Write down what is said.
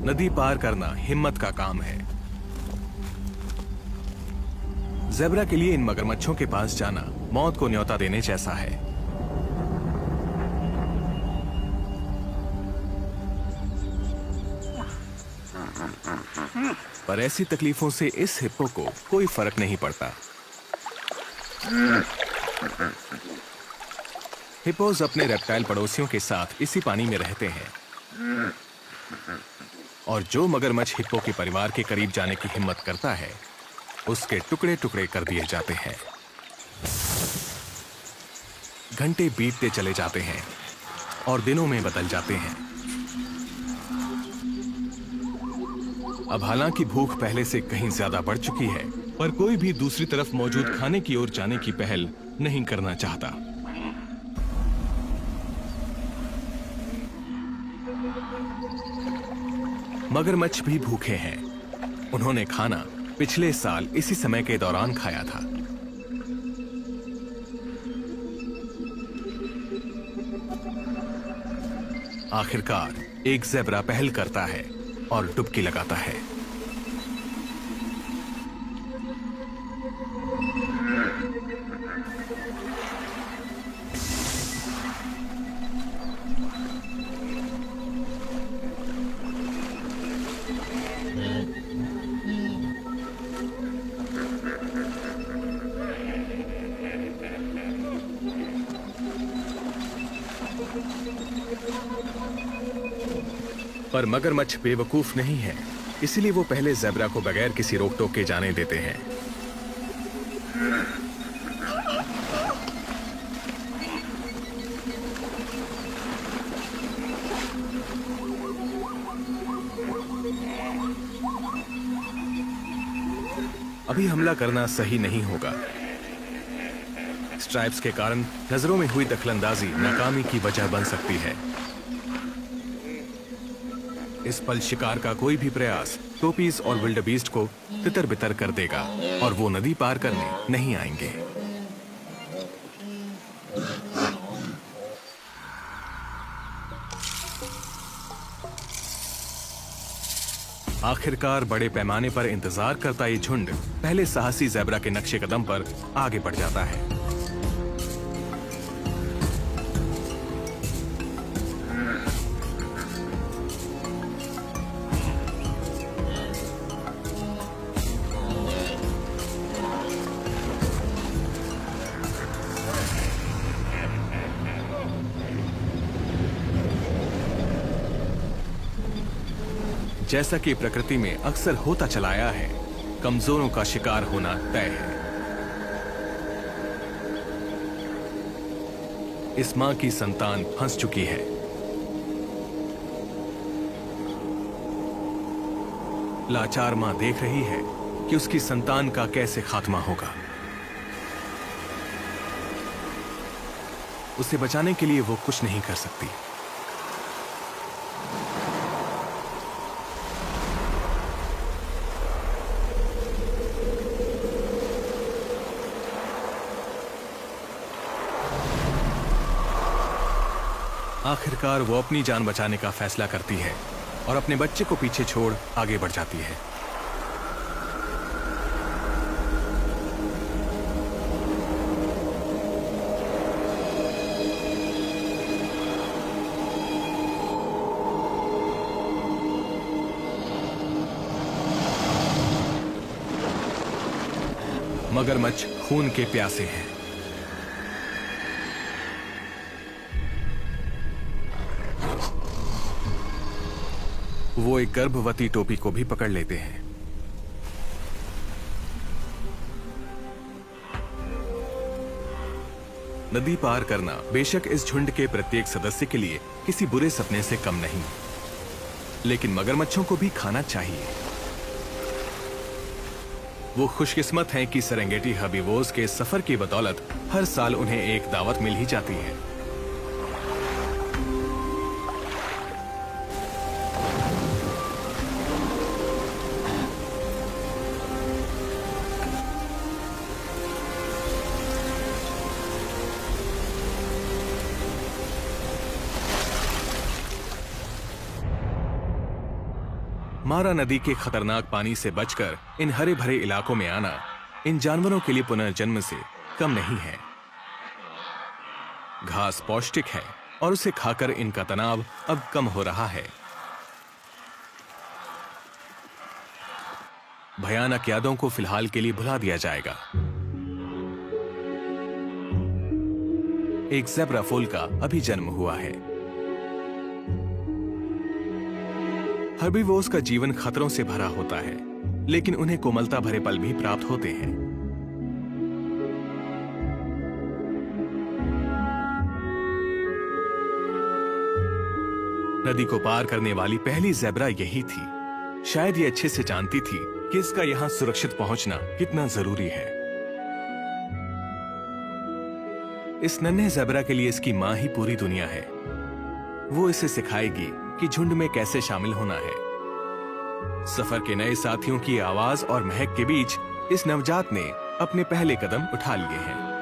नदी पार करना हिम्मत का काम है। ज़ेब्रा के लिए इन मगरमच्छों के पास जाना मौत को न्योता देने जैसा है। पर ऐसी तकलीफों से इस हिप्पो को कोई फर्क नहीं पड़ता। हिप्पोज अपने रेप्टाइल पड़ोसियों के साथ इसी पानी में रहते हैं और जो मगरमच्छ हिप्पो के परिवार के करीब जाने की हिम्मत करता है उसके टुकड़े टुकड़े कर दिए जाते हैं। घंटे बीतते चले जाते हैं और दिनों में बदल जाते हैं। अब हालांकि भूख पहले से कहीं ज्यादा बढ़ चुकी है, पर कोई भी दूसरी तरफ मौजूद खाने की ओर जाने की पहल नहीं करना चाहता। मगरमच्छ भी भूखे हैं। उन्होंने खाना पिछले साल इसी समय के दौरान खाया था। आखिरकार एक ज़ेब्रा पहल करता है और डुबकी लगाता है। पर मगरमच्छ बेवकूफ नहीं है, इसलिए वो पहले ज़ेब्रा को बगैर किसी रोक टोक के जाने देते हैं। अभी हमला करना सही नहीं होगा। स्ट्राइप्स के कारण नजरों में हुई दखलंदाजी नाकामी की वजह बन सकती है। इस पल शिकार का कोई भी प्रयास टोपीज और विल्डबीस्ट को तितर बितर कर देगा और वो नदी पार करने नहीं आएंगे। आखिरकार बड़े पैमाने पर इंतजार करता ये झुंड पहले साहसी ज़ेब्रा के नक्शे कदम पर आगे बढ़ जाता है। जैसा कि प्रकृति में अक्सर होता चला आया है, कमजोरों का शिकार होना तय है। इस मां की संतान फंस चुकी है। लाचार मां देख रही है कि उसकी संतान का कैसे खात्मा होगा। उसे बचाने के लिए वो कुछ नहीं कर सकती। आखिरकार वो अपनी जान बचाने का फैसला करती है और अपने बच्चे को पीछे छोड़ आगे बढ़ जाती है। मगरमच्छ खून के प्यासे हैं। वो एक गर्भवती टोपी को भी पकड़ लेते हैं। नदी पार करना बेशक इस झुंड के प्रत्येक सदस्य के लिए किसी बुरे सपने से कम नहीं, लेकिन मगरमच्छों को भी खाना चाहिए। वो खुशकिस्मत हैं कि सेरेंगेटी हर्बीवोर्स के सफर की बदौलत हर साल उन्हें एक दावत मिल ही जाती है। मारा नदी के खतरनाक पानी से बचकर इन हरे भरे इलाकों में आना इन जानवरों के लिए पुनर्जन्म से कम नहीं है। घास पौष्टिक है और उसे खाकर इनका तनाव अब कम हो रहा है। भयानक यादों को फिलहाल के लिए भुला दिया जाएगा। एक ज़ेब्रा फोल का अभी जन्म हुआ है। हर्बीवोर्स का जीवन खतरों से भरा होता है, लेकिन उन्हें कोमलता भरे पल भी प्राप्त होते हैं। नदी को पार करने वाली पहली ज़ेब्रा यही थी। शायद ये अच्छे से जानती थी कि इसका यहां सुरक्षित पहुंचना कितना जरूरी है। इस नन्हे ज़ेब्रा के लिए इसकी मां ही पूरी दुनिया है। वो इसे सिखाएगी कि झुंड में कैसे शामिल होना है। सफर के नए साथियों की आवाज और महक के बीच इस नवजात ने अपने पहले कदम उठा लिए हैं।